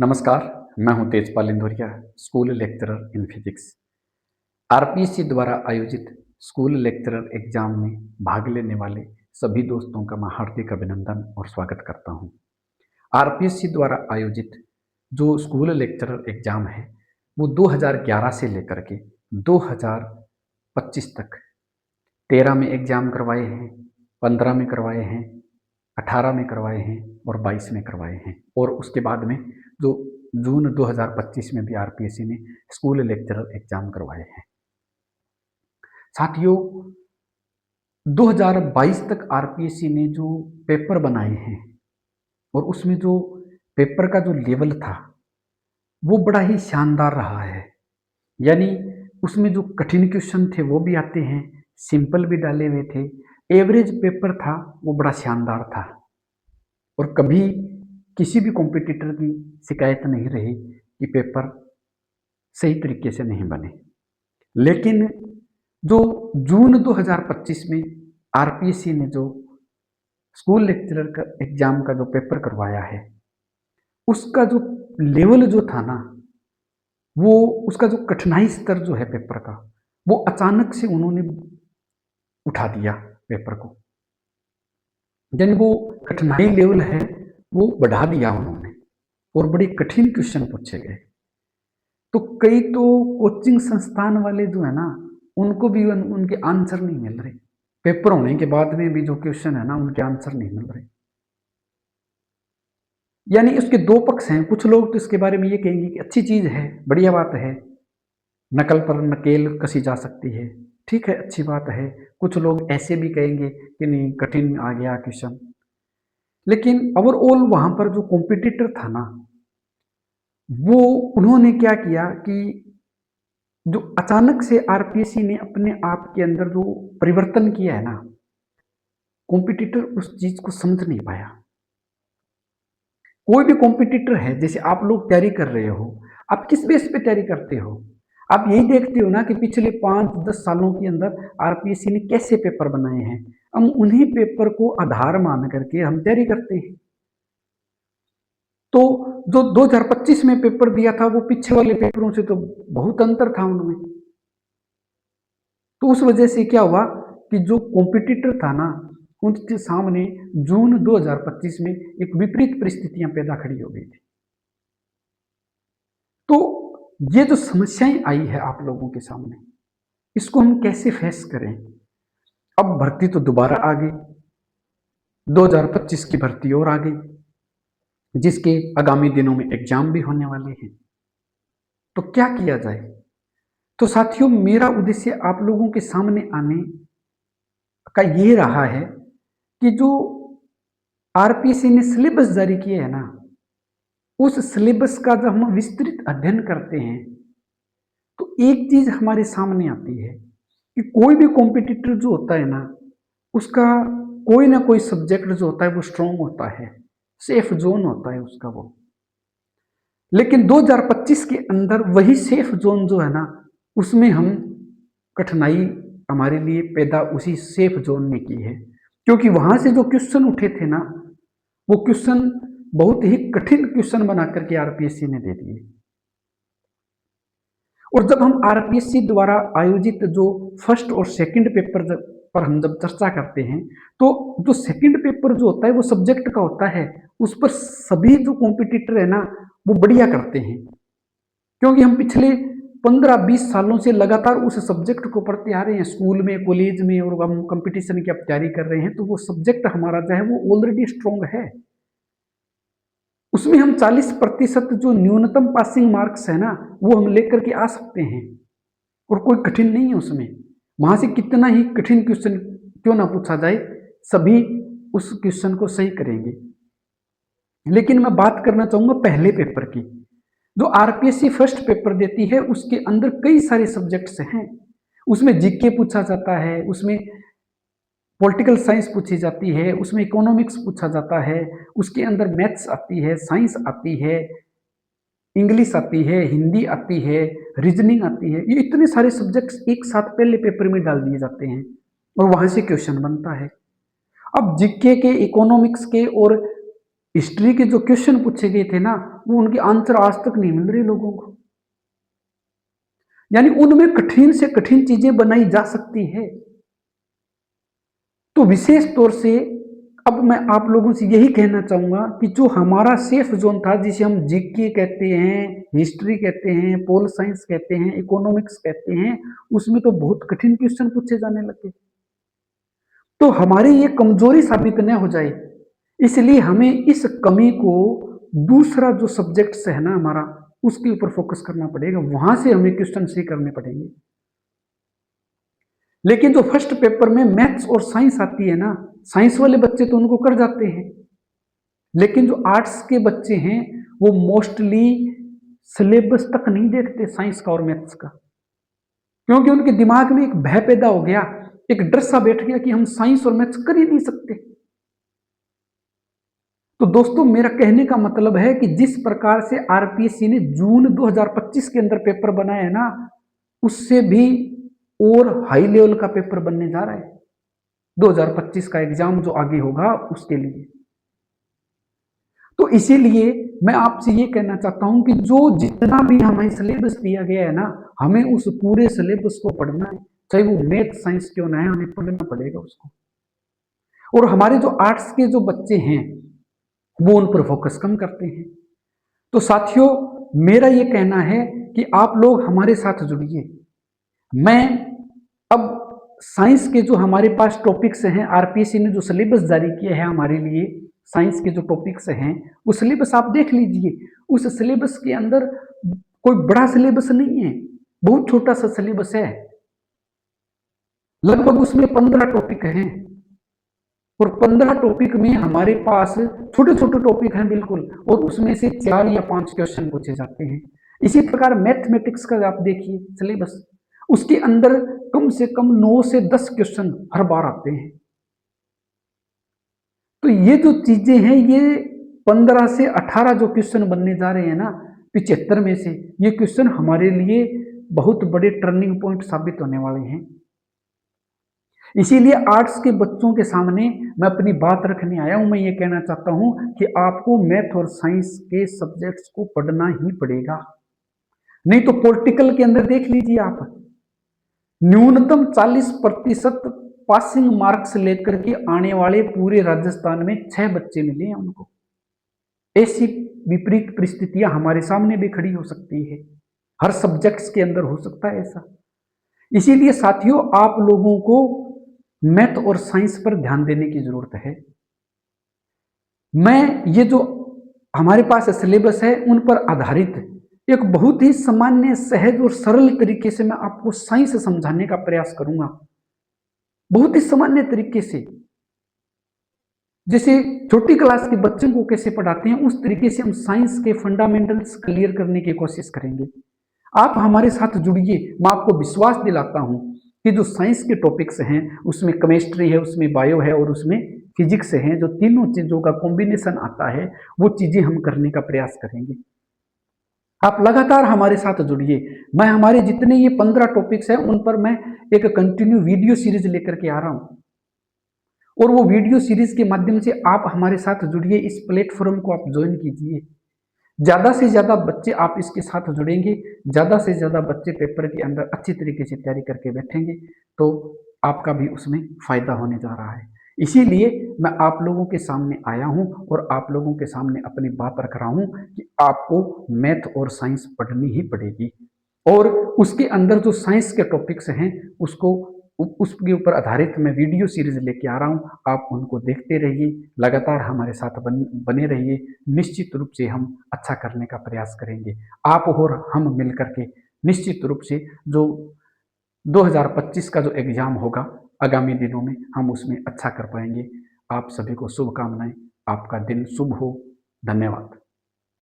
नमस्कार, मैं हूं Tejpal Indoria, school lecturer in physics. RPSC द्वारा आयोजित स्कूल लेक्चरर एग्जाम में भाग लेने वाले सभी दोस्तों का मैं हार्दिक अभिनंदन और स्वागत करता हूं। आरपीएससी द्वारा आयोजित जो स्कूल लेक्चरर एग्जाम है वो 2011 से लेकर के 2025 तक 13 में एग्जाम करवाए हैं, 15 में करवाए हैं, 18 में करवाए हैं और 22 में करवाए हैं। और उसके बाद में जो जून 2025 में भी आरपीएससी ने स्कूल लेक्चरर एग्जाम करवाए हैं। साथियों, 2022 तक आरपीएससी ने जो पेपर बनाए हैं और उसमें जो पेपर का जो लेवल था वो बड़ा ही शानदार रहा है। यानी उसमें जो कठिन क्वेश्चन थे वो भी आते हैं, सिंपल भी डाले हुए थे, एवरेज पेपर था वो बड़ा शानदार था और कभी किसी भी कॉम्पिटिटर की शिकायत नहीं रही कि पेपर सही तरीके से नहीं बने। लेकिन जो जून 2025 में आरपीएससी ने जो स्कूल लेक्चरर का एग्जाम का जो पेपर करवाया है उसका जो लेवल जो था ना, वो उसका जो कठिनाई स्तर जो है पेपर का, वो अचानक से उन्होंने उठा दिया पेपर को। यानी वो कठिनाई लेवल है वो बढ़ा दिया उन्होंने और बड़े कठिन क्वेश्चन पूछे गए। तो कई तो कोचिंग संस्थान वाले जो है ना, उनको भी उनके आंसर नहीं मिल रहे। पेपर होने के बाद में भी जो क्वेश्चन है ना, उनके आंसर नहीं मिल रहे। यानी उसके दो पक्ष हैं। कुछ लोग तो इसके बारे में ये कहेंगे कि अच्छी चीज है, बढ़िया बात है, नकल पर नकेल कसी जा सकती है, ठीक है, अच्छी बात है। कुछ लोग ऐसे भी कहेंगे कि नहीं, कठिन आ गया क्वेश्चन। लेकिन ओवरऑल वहां पर जो कॉम्पिटिटर था ना, वो उन्होंने क्या किया कि जो अचानक से आरपीएससी ने अपने आप के अंदर जो परिवर्तन किया है ना, कॉम्पिटिटर उस चीज को समझ नहीं पाया। कोई भी कॉम्पिटिटर है, जैसे आप लोग तैयारी कर रहे हो, आप किस बेस पे तैयारी करते हो? आप यही देखते हो ना कि पिछले 5-10 सालों के अंदर आरपीएससी ने कैसे पेपर बनाए हैं, हम उन्हीं पेपर को आधार मान करके हम तैयारी करते हैं। तो जो 2025 में पेपर दिया था वो पीछे वाले पेपरों से तो बहुत अंतर था उनमें। तो उस वजह से क्या हुआ कि जो कॉम्पिटिटर था ना, उनके सामने जून 2025 में एक विपरीत परिस्थितियां पैदा खड़ी हो गई थी। तो ये जो समस्याएं आई है आप लोगों के सामने, इसको हम कैसे फेस करें? अब भर्ती तो दोबारा आ गई, 2025 की भर्ती और आ गई, जिसके आगामी दिनों में एग्जाम भी होने वाले हैं। तो क्या किया जाए? तो साथियों, मेरा उद्देश्य आप लोगों के सामने आने का ये रहा है कि जो आरपीएससी ने सिलेबस जारी किया है ना, उस सिलेबस का जब हम विस्तृत अध्ययन करते हैं तो एक चीज हमारे सामने आती है कि कोई भी कॉम्पिटिटर जो होता है ना, उसका कोई ना कोई सब्जेक्ट जो होता है वो स्ट्रांग होता है, सेफ जोन होता है उसका वो। लेकिन 2025 के अंदर वही सेफ जोन जो है ना, उसमें हम कठिनाई हमारे लिए पैदा उसी सेफ जोन ने की है। क्योंकि वहां से जो क्वेश्चन उठे थे ना, वो क्वेश्चन बहुत ही कठिन क्वेश्चन बना करके आरपीएससी ने दे दिए। और जब हम आरपीएससी द्वारा आयोजित जो फर्स्ट और सेकंड पेपर पर हम जब चर्चा करते हैं, तो जो सेकंड पेपर जो होता है वो सब्जेक्ट का होता है, उस पर सभी जो कॉम्पिटिटर है ना वो बढ़िया करते हैं। क्योंकि हम पिछले 15-20 सालों से लगातार उस सब्जेक्ट को पढ़ते आ रहे हैं, स्कूल में, कॉलेज में, और हम कंपटीशन की अब तैयारी कर रहे हैं, तो वो सब्जेक्ट हमारा जो है वो ऑलरेडी स्ट्रॉन्ग है। उसमें हम 40% जो न्यूनतम पासिंग मार्क्स है ना, वो हम लेकर के आ सकते हैं और कोई कठिन नहीं है उसमें। वहां से कितना ही कठिन क्वेश्चन क्यों ना पूछा जाए, सभी उस क्वेश्चन को सही करेंगे। लेकिन मैं बात करना चाहूंगा पहले पेपर की। जो आरपीएससी फर्स्ट पेपर देती है उसके अंदर कई सारे सब्जेक्ट्स हैं। उसमें जीके पूछा जाता है, उसमें पॉलिटिकल साइंस पूछी जाती है, उसमें इकोनॉमिक्स पूछा जाता है, उसके अंदर मैथ्स आती है, साइंस आती है, इंग्लिश आती है, हिंदी आती है, रीजनिंग आती है। ये इतने सारे सब्जेक्ट्स एक साथ पहले पेपर में डाल दिए जाते हैं और वहां से क्वेश्चन बनता है। अब जीके के, इकोनॉमिक्स के और हिस्ट्री के जो क्वेश्चन पूछे गए थे ना, वो उनके आंसर आज तक नहीं मिल रहे लोगों को। यानी उनमें कठिन से कठिन चीजें बनाई जा सकती है। तो विशेष तौर से अब मैं आप लोगों से यही कहना चाहूंगा कि जो हमारा सेफ जोन था, जिसे हम जीके कहते हैं, हिस्ट्री कहते हैं, पोल साइंस कहते हैं, इकोनॉमिक्स कहते हैं, उसमें तो बहुत कठिन क्वेश्चन पूछे जाने लगे। तो हमारी ये कमजोरी साबित न हो जाए, इसलिए हमें इस कमी को दूसरा जो सब्जेक्ट है ना हमारा, उसके ऊपर फोकस करना पड़ेगा, वहां से हमें क्वेश्चन सही करने पड़ेंगे। लेकिन जो फर्स्ट पेपर में मैथ्स और साइंस आती है ना, साइंस वाले बच्चे तो उनको कर जाते हैं, लेकिन जो आर्ट्स के बच्चे हैं वो मोस्टली सिलेबस तक नहीं देखते साइंस का और मैथ्स का, क्योंकि उनके दिमाग में एक भय पैदा हो गया, एक डर सा बैठ गया कि हम साइंस और मैथ्स कर ही नहीं सकते। तो दोस्तों, मेरा कहने का मतलब है कि जिस प्रकार से आरपीएससी ने जून 2025 के अंदर पेपर बनाया है ना, उससे भी और हाई लेवल का पेपर बनने जा रहा है 2025 का एग्जाम जो आगे होगा उसके लिए। तो इसीलिए मैं आपसे ये कहना चाहता हूं कि जो जितना भी हमें सिलेबस दिया गया है ना, हमें उस पूरे सिलेबस को पढ़ना है, चाहे वो मैथ साइंस क्यों ना है, हमें पढ़ना पड़ेगा उसको। और हमारे जो आर्ट्स के जो बच्चे हैं वो उन पर फोकस कम करते हैं। तो साथियों, मेरा ये कहना है कि आप लोग हमारे साथ जुड़िए। मैं अब साइंस के जो हमारे पास टॉपिक्स हैं, आरपीएससी ने जो सिलेबस जारी किया है हमारे लिए, साइंस के जो टॉपिक्स हैं वो सिलेबस आप देख लीजिए। उस सिलेबस के अंदर कोई बड़ा सिलेबस नहीं है, बहुत छोटा सा सिलेबस है, लगभग उसमें 15 टॉपिक हैं, और 15 टॉपिक में हमारे पास छोटे छोटे टॉपिक हैं बिल्कुल, और उसमें से 4 या 5 क्वेश्चन पूछे जाते हैं। इसी प्रकार मैथमेटिक्स का आप देखिए सिलेबस, उसके अंदर कम से कम 9 से 10 क्वेश्चन हर बार आते हैं। तो ये जो चीजें हैं, ये 15 से 18 जो क्वेश्चन बनने जा रहे हैं ना 75 में से, ये क्वेश्चन हमारे लिए बहुत बड़े टर्निंग पॉइंट साबित होने वाले हैं। इसीलिए आर्ट्स के बच्चों के सामने मैं अपनी बात रखने आया हूं। मैं ये कहना चाहता हूं कि आपको मैथ और साइंस के सब्जेक्ट्स को पढ़ना ही पड़ेगा, नहीं तो पॉलिटिकल के अंदर देख लीजिए आप, न्यूनतम 40% पासिंग मार्क्स लेकर के आने वाले पूरे राजस्थान में 6 बच्चे मिले हैं उनको। ऐसी विपरीत परिस्थितियां हमारे सामने भी खड़ी हो सकती है, हर सब्जेक्ट्स के अंदर हो सकता है ऐसा। इसीलिए साथियों, आप लोगों को मैथ और साइंस पर ध्यान देने की जरूरत है। मैं ये जो हमारे पास सिलेबस है उन पर आधारित एक बहुत ही सामान्य, सहज और सरल तरीके से मैं आपको साइंस समझाने का प्रयास करूंगा, बहुत ही सामान्य तरीके से। जैसे छोटी क्लास के बच्चों को कैसे पढ़ाते हैं, उस तरीके से हम साइंस के फंडामेंटल्स क्लियर करने की कोशिश करेंगे। आप हमारे साथ जुड़िए। मैं आपको विश्वास दिलाता हूं कि जो साइंस के टॉपिक्स हैं उसमें केमिस्ट्री है, उसमें बायो है और उसमें फिजिक्स है, जो तीनों चीजों का कॉम्बिनेशन आता है, वो चीजें हम करने का प्रयास करेंगे। आप लगातार हमारे साथ जुड़िए। मैं हमारे जितने ये 15 टॉपिक्स हैं उन पर मैं एक कंटिन्यू वीडियो सीरीज लेकर के आ रहा हूं, और वो वीडियो सीरीज के माध्यम से आप हमारे साथ जुड़िए, इस प्लेटफॉर्म को आप ज्वाइन कीजिए। ज्यादा से ज्यादा बच्चे आप इसके साथ जुड़ेंगे, ज्यादा से ज्यादा बच्चे पेपर के अंदर अच्छी तरीके से तैयारी करके बैठेंगे, तो आपका भी उसमें फायदा होने जा रहा है। इसीलिए मैं आप लोगों के सामने आया हूं और आप लोगों के सामने अपनी बात रख रहा हूं कि आपको मैथ और साइंस पढ़नी ही पड़ेगी, और उसके अंदर जो साइंस के टॉपिक्स हैं उसको उसके ऊपर आधारित मैं वीडियो सीरीज लेके आ रहा हूं। आप उनको देखते रहिए, लगातार हमारे साथ बने रहिए। निश्चित रूप से हम अच्छा करने का प्रयास करेंगे। आप और हम मिलकर के निश्चित रूप से जो 2025 का जो एग्जाम होगा आगामी दिनों में, हम उसमें अच्छा कर पाएंगे। आप सभी को शुभकामनाएं। आपका दिन शुभ हो। धन्यवाद।